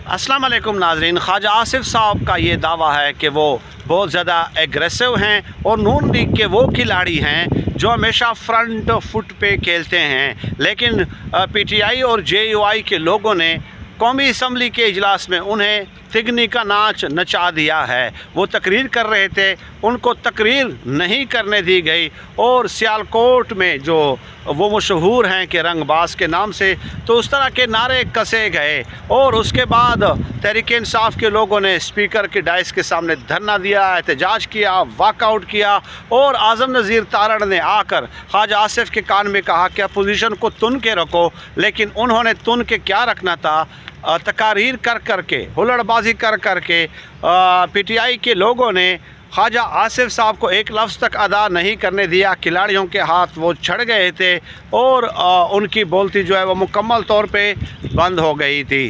अस्सलाम वालेकुम नाजरीन। ख्वाजा आसिफ साहब का ये दावा है कि वो बहुत ज़्यादा एग्रेसिव हैं और नून लीग के वो खिलाड़ी हैं जो हमेशा फ्रंट फुट पे खेलते हैं, लेकिन पीटीआई और जेयूआई के लोगों ने कौमी असम्बली के इजलास में उन्हें तिगनी का नाच नचा दिया है। वो तकरीर कर रहे थे, उनको तकरीर नहीं करने दी गई और सियालकोट में जो वो मशहूर हैं कि रंगबाज के नाम से, तो उस तरह के नारे कसे गए और उसके बाद तहरीक इंसाफ के लोगों ने स्पीकर की डाइस के सामने धरना दिया, एहतजाज किया, वाकआउट किया और आज़म नज़ीर तारड़ ने आकर ख्वाजा आसिफ के कान में कहा कि अपोजिशन को तुन के रखो, लेकिन उन्होंने तुन के क्या रखना था, तकारीर कर कर के, हुल्लड़बाजी कर कर के पीटीआई के लोगों ने ख्वाजा आसिफ साहब को एक लफ्ज़ तक अदा नहीं करने दिया। खिलाड़ियों के हाथ वो चढ़ गए थे और उनकी बोलती जो है वो मुकम्मल तौर पे बंद हो गई थी।